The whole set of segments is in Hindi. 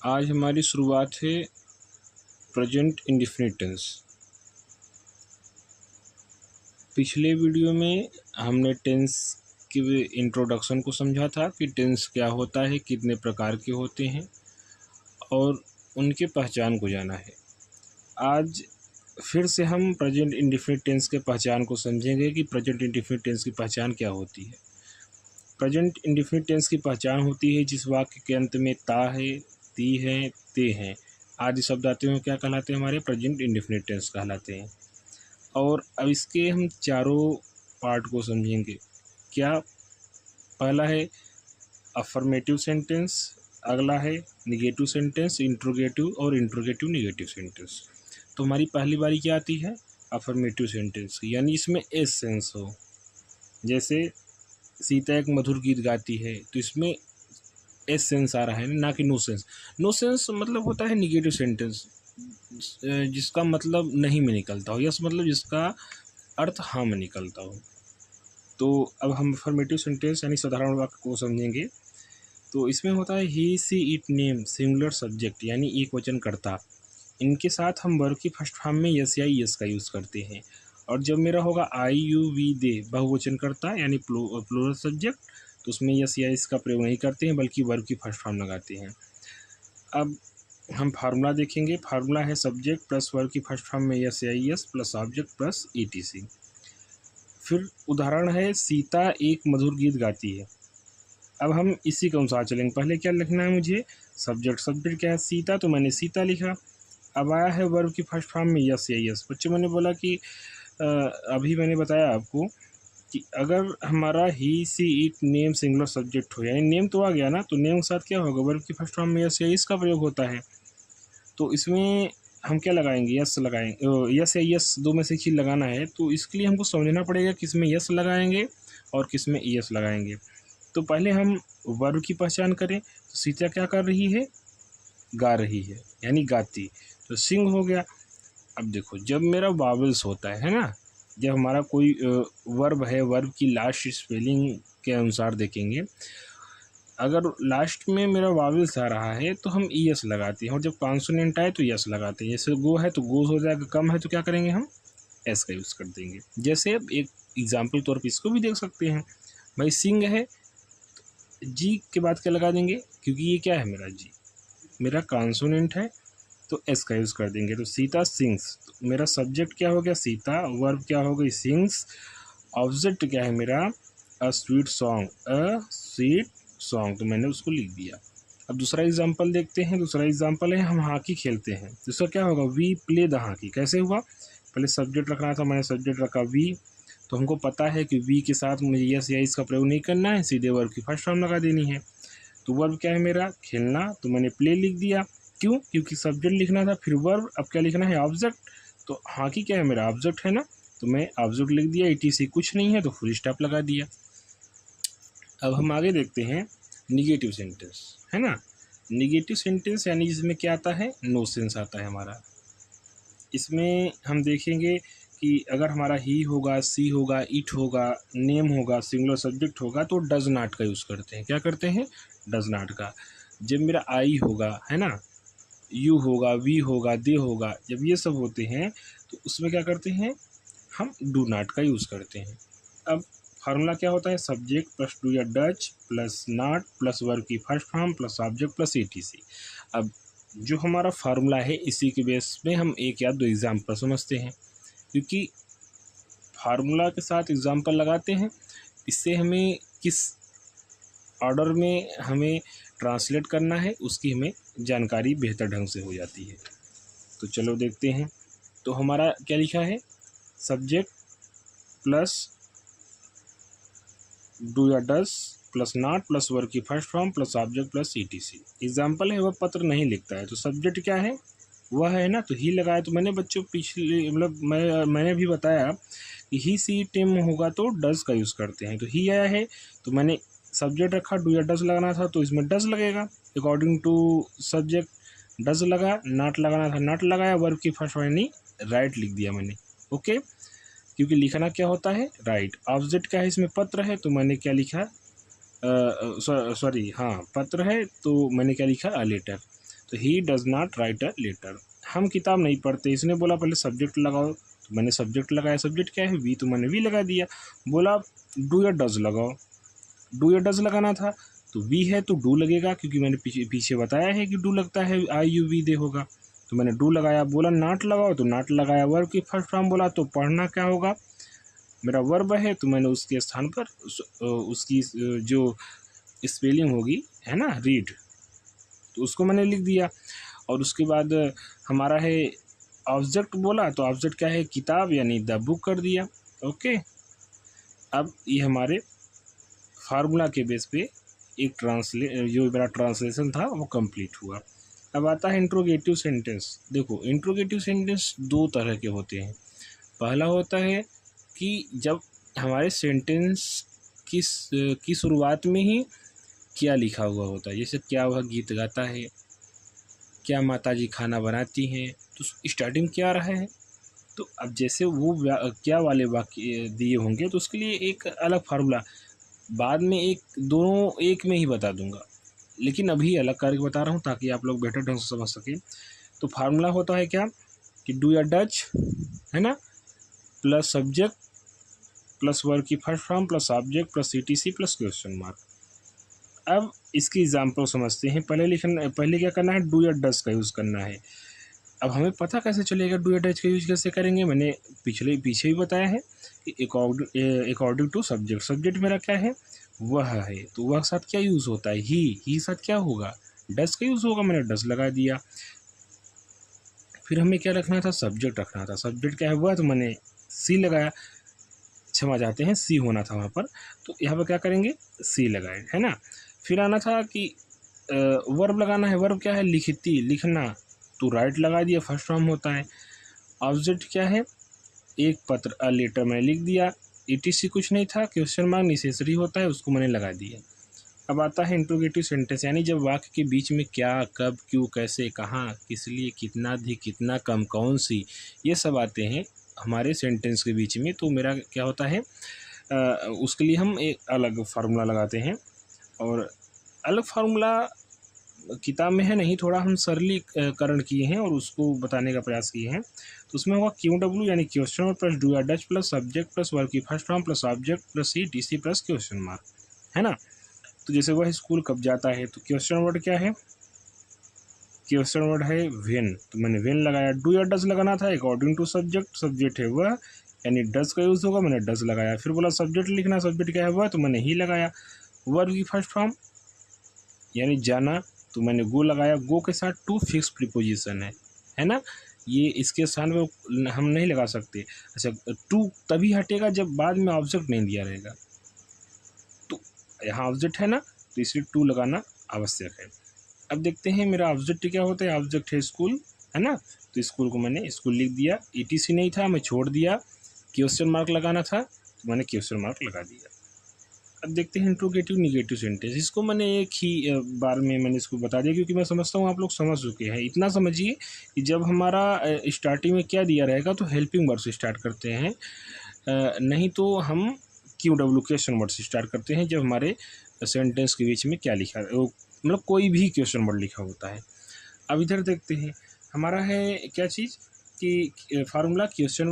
आज हमारी शुरुआत है प्रेजेंट इंडेफिनिट टेंस। पिछले वीडियो में हमने टेंस के इंट्रोडक्शन को समझा था कि टेंस क्या होता है, कितने प्रकार के होते हैं और उनके पहचान को जाना है। आज फिर से हम प्रेजेंट इंडेफिनिट टेंस के पहचान को समझेंगे कि प्रेजेंट इंडेफिनिट टेंस की पहचान क्या होती है। प्रेजेंट इंडेफिनिट टेंस की पहचान होती है जिस वाक्य के अंत में ता है, ती है, ते हैं आदि शब्द आते हैं, क्या कहलाते हैं? हमारे प्रेजेंट इंडेफिनिट टेंस कहलाते हैं। और अब इसके हम चारों पार्ट को समझेंगे। क्या? पहला है अफर्मेटिव सेंटेंस, अगला है निगेटिव सेंटेंस, इंट्रोगेटिव और इंट्रोगेटिव निगेटिव सेंटेंस। तो हमारी पहली बारी क्या आती है? अफर्मेटिव सेंटेंस, यानी इसमें एस सेंस हो। जैसे सीता एक मधुर गीत गाती है, तो इसमें एस सेंस आ रहा है, ना कि नो सेंस। नो सेंस मतलब होता है निगेटिव सेंटेंस, जिसका मतलब नहीं में निकलता हो। यस मतलब जिसका अर्थ हाँ में निकलता हो। तो अब हम अफर्मेटिव सेंटेंस यानी साधारण वाक्य को समझेंगे। तो इसमें होता है ही, सी, इट, नेम, सिंगुलर सब्जेक्ट यानी एक वचन कर्ता। इनके साथ हम वर्ब की फर्स्ट फॉर्म में यस या यस का यूज़ करते हैं। और जब मेरा होगा आई, यू, वी, दे बहुवचन कर्ता यानी प्लूरल सब्जेक्ट, तो उसमें यस या यस का प्रयोग नहीं करते हैं बल्कि वर्ब की फर्स्ट फॉर्म लगाते हैं। अब हम फार्मूला देखेंगे। फार्मूला है सब्जेक्ट प्लस वर्ब की फर्स्ट फॉर्म में यस या yes plus object plus etc. फिर उदाहरण है सीता एक मधुर गीत गाती है। अब हम इसी के अनुसार चलेंगे। पहले क्या लिखना है मुझे? सब्जेक्ट। सब्जेक्ट क्या है? सीता, तो मैंने सीता लिखा। अब आया है वर्ब की फर्स्ट फॉर्म में यस या यस। बच्चों मैंने बोला कि अभी मैंने बताया आपको कि अगर हमारा ही, सी, इट, नेम सिंगुलर सब्जेक्ट हो, यानी नेम तो आ गया ना, तो नेम के साथ क्या होगा? वर्ब की फर्स्ट फॉर्म में यस या यस का प्रयोग होता है। तो इसमें हम क्या लगाएंगे? यस लगाएंगे। यस या यस दो में से एक चीज़ लगाना है, तो इसके लिए हमको समझना पड़ेगा किस में यस लगाएंगे और किस में यस लगाएंगे। तो पहले हम वर्ब की पहचान करें। तो सीता क्या कर रही है? गा रही है, यानी गाती। तो सिंग हो गया। अब देखो, जब मेरा वावल्स होता है ना, जब हमारा कोई वर्ब है, वर्ब की लास्ट स्पेलिंग के अनुसार देखेंगे। अगर लास्ट में मेरा वावल्स आ रहा है तो हम ईएस लगाते हैं, और जब कॉन्सोनेंट आए तो यस लगाते हैं। जैसे गो है तो गोज हो जाएगा, कम है तो क्या करेंगे? हम एस का यूज़ कर देंगे। जैसे अब एक एग्जाम्पल तौर पर इसको भी देख सकते हैं। भाई सिंग है, जी के बाद क्या लगा देंगे? क्योंकि ये क्या है? मेरा जी, मेरा कॉन्सोनेंट है, तो एस का यूज़ कर देंगे। तो सीता सिंग्स, तो मेरा सब्जेक्ट क्या हो गया? सीता। वर्ब क्या हो गई? सिंग्स। ऑब्जेक्ट क्या है मेरा? A sweet song, a sweet song, तो मैंने उसको लिख दिया। अब दूसरा एग्जांपल देखते हैं। दूसरा एग्जांपल है हम हॉकी खेलते हैं, तो इसका क्या होगा? We play the hockey. कैसे हुआ? पहले सब्जेक्ट रखना था, मैंने सब्जेक्ट रखा वी, तो हमको पता है कि वी के साथ मुझे यस या इसका प्रयोग नहीं करना है, सीधे वर्ब की फर्स्ट फॉर्म लगा देनी है। तो वर्ब क्या है मेरा? खेलना, तो मैंने प्ले लिख दिया। क्यों? क्योंकि सब्जेक्ट लिखना था, फिर वर्ब, अब क्या लिखना है? ऑब्जेक्ट। तो हॉकी क्या है मेरा? ऑब्जेक्ट है ना, तो मैं ऑब्जेक्ट लिख दिया। ईटीसी कुछ नहीं है तो फुल स्टॉप लगा दिया। अब हम आगे देखते हैं निगेटिव सेंटेंस, है ना। निगेटिव सेंटेंस यानी जिसमें क्या आता है? नो सेंस आता है हमारा। इसमें हम देखेंगे कि अगर हमारा ही होगा, सी होगा, इट होगा, नेम होगा, सिंगुलर सब्जेक्ट होगा, तो डज नॉट का यूज़ करते हैं। क्या करते हैं? डज नॉट का। जब मेरा आई होगा, है ना, यू होगा, वी होगा, दे होगा, जब ये सब होते हैं तो उसमें क्या करते हैं? हम डू नॉट का यूज़ करते हैं। अब फार्मूला क्या होता है? सब्जेक्ट प्लस डू या does plus not plus verb की first form plus object plus ETC. अब जो हमारा फार्मूला है, इसी के बेस में हम एक या दो एग्जाम्पल समझते हैं, क्योंकि फार्मूला के साथ एग्जाम्पल लगाते हैं। इससे हमें किस ऑर्डर में हमें ट्रांसलेट करना है उसकी हमें जानकारी बेहतर ढंग से हो जाती है। तो चलो देखते हैं। तो हमारा क्या लिखा है? सब्जेक्ट प्लस डू या डस प्लस नॉट प्लस वर्ब की first form plus object plus etc. Example है वह पत्र नहीं लिखता है, तो सब्जेक्ट क्या है? वह है ना, तो ही लगाया। तो मैंने बच्चों पिछले मतलब मैंने भी बताया कि ही, सी, टेम होगा तो डज का यूज़ करते हैं। तो ही आया है तो मैंने सब्जेक्ट रखा, डू या डज लगाना था तो इसमें डज लगेगा अकॉर्डिंग टू सब्जेक्ट। डज लगा, नॉट लगाना था नॉट लगाया, वर्ब की फर्स्ट फॉर्म यानी राइट लिख दिया मैंने। ओके, क्योंकि लिखना क्या होता है? राइट। ऑब्जेक्ट क्या है? इसमें पत्र है, तो मैंने क्या लिखा? सॉरी, हाँ पत्र है तो मैंने क्या लिखा? A letter. तो he does not write a letter. हम किताब नहीं पढ़ते। इसने बोला पहले सब्जेक्ट लगाओ, तो मैंने सब्जेक्ट लगाया। सब्जेक्ट क्या है? वी, तो मैंने वी लगा दिया। बोला डू या डज़ लगाओ, डू या डज़ लगाना था, तो वी है तो डू लगेगा, क्योंकि मैंने पीछे बताया है कि डू लगता है, आई यू वी दे होगा, तो मैंने डू लगाया। बोला नॉट लगाओ, तो नॉट लगाया। वर्ब की फर्स्ट फॉर्म बोला, तो पढ़ना क्या होगा? मेरा वर्ब है, तो मैंने उसके स्थान पर उसकी जो स्पेलिंग होगी, है ना, रीड, तो उसको मैंने लिख दिया। और उसके बाद हमारा है ऑब्जेक्ट बोला, तो ऑब्जेक्ट क्या है? किताब, यानी द बुक कर दिया। ओके, अब ये हमारे फार्मूला के बेस पे एक जो मेरा ट्रांसलेशन था वो कंप्लीट हुआ। अब आता है इंट्रोगेटिव सेंटेंस। देखो, इंट्रोगेटिव सेंटेंस दो तरह के होते हैं। पहला होता है कि जब हमारे सेंटेंस की शुरुआत में ही क्या लिखा हुआ होता है, जैसे क्या वह गीत गाता है, क्या माताजी खाना बनाती हैं, तो स्टार्टिंग क्या रहा है। तो अब जैसे वो क्या वाले वाक्य दिए होंगे, तो उसके लिए एक अलग फार्मूला बाद में, एक दोनों एक में ही बता दूंगा, लेकिन अभी अलग करके बता रहा हूँ ताकि आप लोग बेटर ढंग से समझ सकें। तो फार्मूला होता है क्या कि डू या डच, है ना, प्लस सब्जेक्ट प्लस वर्ब की first form plus object plus ETC plus question mark. अब इसकी एग्जाम्पल समझते हैं। पहले क्या करना है? डू या डच का यूज़ करना है। अब हमें पता कैसे चलेगा डू या डच का यूज कैसे करेंगे? मैंने पीछे ही बताया है कि अकॉर्डिंग टू सब्जेक्ट। सब्जेक्ट मेरा क्या है? वह है, तो वह साथ क्या यूज़ होता है? ही साथ क्या होगा? डस का यूज़ होगा। मैंने डस लगा दिया। फिर हमें क्या रखना था? सब्जेक्ट रखना था। सब्जेक्ट क्या है? वह, तो मैंने सी लगाया। क्षमा चाहते हैं, सी होना था वहाँ पर, तो यहाँ पर क्या करेंगे? सी लगाए, है ना। फिर आना था कि वर्ब लगाना है। वर्ब क्या है? लिखती, लिखना, तो राइट लगा दिया, फर्स्ट फॉर्म होता है। ऑब्जेक्ट क्या है? एक पत्र, अ लेटर मैंने लिख दिया। ईटीसी कुछ नहीं था, क्वेश्चन मार्क नेसेसरी होता है, उसको मैंने लगा दिया। अब आता है इंट्रोगेटिव सेंटेंस, यानी जब वाक्य के बीच में क्या, कब, क्यों, कैसे, कहाँ, किस लिए, कितना अधिक, कितना कम, कौन सी, ये सब आते हैं हमारे सेंटेंस के बीच में, तो मेरा क्या होता है, उसके लिए हम एक अलग फार्मूला लगाते हैं। और अलग फार्मूला किताब में है नहीं, थोड़ा हम सरलीकरण किए हैं और उसको बताने का प्रयास किए हैं। तो उसमें होगा क्यू डब्ल्यू, यानी क्वेश्चन प्लस डू या does plus subject plus verb की first form plus object plus E T C plus question mark, है ना। तो जैसे वह स्कूल कब जाता है, तो क्वेश्चन वर्ड क्या है? क्वेश्चन वर्ड है वेन, तो मैंने वेन लगाया। डू या डज लगाना था अकॉर्डिंग टू सब्जेक्ट। सब्जेक्ट है वह, यानी डज का यूज़ होगा, मैंने डज लगाया। फिर बोला सब्जेक्ट लिखना, सब्जेक्ट क्या है? वह, तो मैंने ही लगाया। वर्ब की फर्स्ट फॉर्म यानी जाना, तो मैंने गो लगाया। गो के साथ टू फिक्स प्रीपोजिशन है ना। ये इसके स्थान पर हम नहीं लगा सकते। अच्छा, टू तभी हटेगा जब बाद में ऑब्जेक्ट नहीं दिया रहेगा, तो यहाँ ऑब्जेक्ट है ना, तो इसलिए टू लगाना आवश्यक है। अब देखते हैं मेरा ऑब्जेक्ट क्या होता है। ऑब्जेक्ट है स्कूल, है ना, तो स्कूल को मैंने स्कूल लिख दिया। ईटीसी नहीं था, मैं छोड़ दिया। क्वेश्चन मार्क लगाना था, तो मैंने क्वेश्चन मार्क लगा दिया। अब देखते हैं इंट्रोगेटिव निगेटिव सेंटेंस। इसको मैंने एक ही बार में मैंने इसको बता दिया, क्योंकि मैं समझता हूँ आप लोग समझ चुके हैं। इतना समझिए कि जब हमारा स्टार्टिंग में क्या दिया रहेगा, तो हेल्पिंग वर्ड से स्टार्ट करते हैं, नहीं तो हम क्यू डब्ल्यू क्वेश्चन वर्ड से स्टार्ट करते हैं जब हमारे सेंटेंस के बीच में क्या लिखा, मतलब कोई भी क्वेश्चन वर्ड लिखा होता है। अब इधर देखते हैं हमारा है क्या चीज़ कि formula question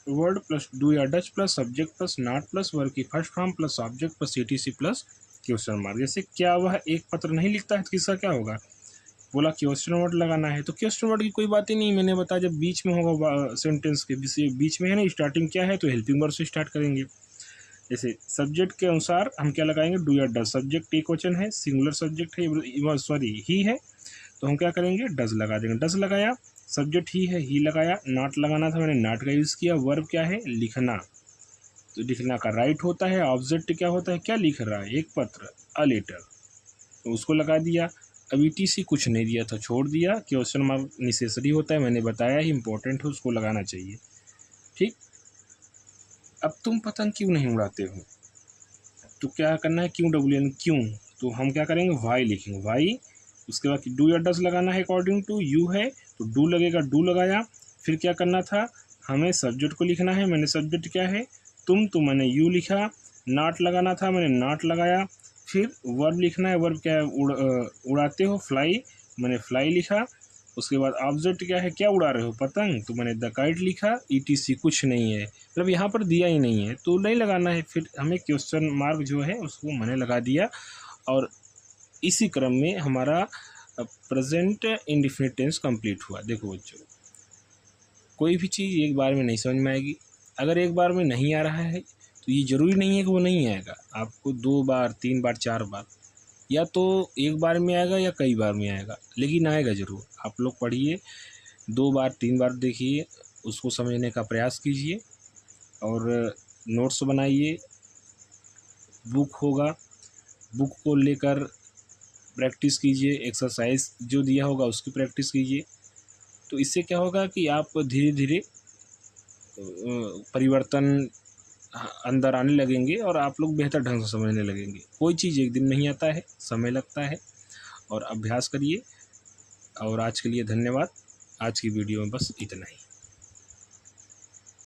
word plus do या does plus subject plus not plus verb की first form plus object plus ETC plus question mark. जैसे क्या वह एक पत्र नहीं लिखता है, तो किसका क्या होगा? बोला क्वेश्चन वर्ड लगाना है, तो क्वेश्चन वर्ड की कोई बात ही नहीं, मैंने बताया जब बीच में होगा, सेंटेंस के बीच में है ना, स्टार्टिंग क्या है, तो हेल्पिंग वर्ड से स्टार्ट करेंगे। जैसे सब्जेक्ट के अनुसार हम क्या लगाएंगे? डू या डज। सब्जेक्ट एक क्वेश्चन है, सिंगुलर सब्जेक्ट है, सॉरी ही है, तो हम क्या करेंगे? डज लगा देंगे। डज लगाया, सब्जेक्ट ही है, ही लगाया। नॉट लगाना था, मैंने नॉट का यूज़ किया। वर्ब क्या है? लिखना, तो लिखना का राइट होता है। ऑब्जेक्ट क्या होता है? क्या लिख रहा है? एक पत्र, अ लेटर, तो उसको लगा दिया। अब ईटीसी कुछ नहीं दिया था, छोड़ दिया। क्वेश्चन मार्क नेसेसरी होता है, मैंने बताया ही, इंपॉर्टेंट है, उसको लगाना चाहिए। ठीक। अब तुम पतंग क्यों नहीं उड़ाते हो, तो क्या करना है? क्यों डब्ल्यू एन, क्यों, तो हम क्या करेंगे? वाई लिखेंगे, वाई। उसके बाद डू या डज लगाना है, अकॉर्डिंग टू यू है, तो डू लगेगा, डू लगाया। फिर क्या करना था? हमें सब्जेक्ट को लिखना है, मैंने सब्जेक्ट क्या है? तुम, तो मैंने यू लिखा। नॉट लगाना था, मैंने नॉट लगाया। फिर वर्ब लिखना है, वर्ब क्या है? उड़ाते हो, फ्लाई। मैंने फ्लाई लिखा। उसके बाद ऑब्जेक्ट क्या है, क्या उड़ा रहे हो, पतंग, तो मैंने द काइट लिखा। ETC कुछ नहीं है, मतलब यहाँ पर दिया ही नहीं है तो नहीं लगाना है। फिर हमें क्वेश्चन मार्क जो है उसको मैंने लगा दिया। और इसी क्रम में हमारा प्रेजेंट इंडेफिनिट टेंस कंप्लीट हुआ। देखो बच्चों, कोई भी चीज़ एक बार में नहीं समझ में आएगी। अगर एक बार में नहीं आ रहा है तो ये ज़रूरी नहीं है कि वो नहीं आएगा, आपको 2 बार 3 बार 4 बार, या तो एक बार में आएगा या कई बार में आएगा, लेकिन आएगा ज़रूर। आप लोग पढ़िए, 2 बार 3 बार देखिए, उसको समझने का प्रयास कीजिए और नोट्स बनाइए। बुक होगा, बुक को लेकर प्रैक्टिस कीजिए, एक्सरसाइज जो दिया होगा उसकी प्रैक्टिस कीजिए। तो इससे क्या होगा कि आप धीरे धीरे परिवर्तन अंदर आने लगेंगे और आप लोग बेहतर ढंग से समझने लगेंगे। कोई चीज़ एक दिन नहीं आता है, समय लगता है, और अभ्यास करिए। और आज के लिए धन्यवाद। आज की वीडियो में बस इतना ही।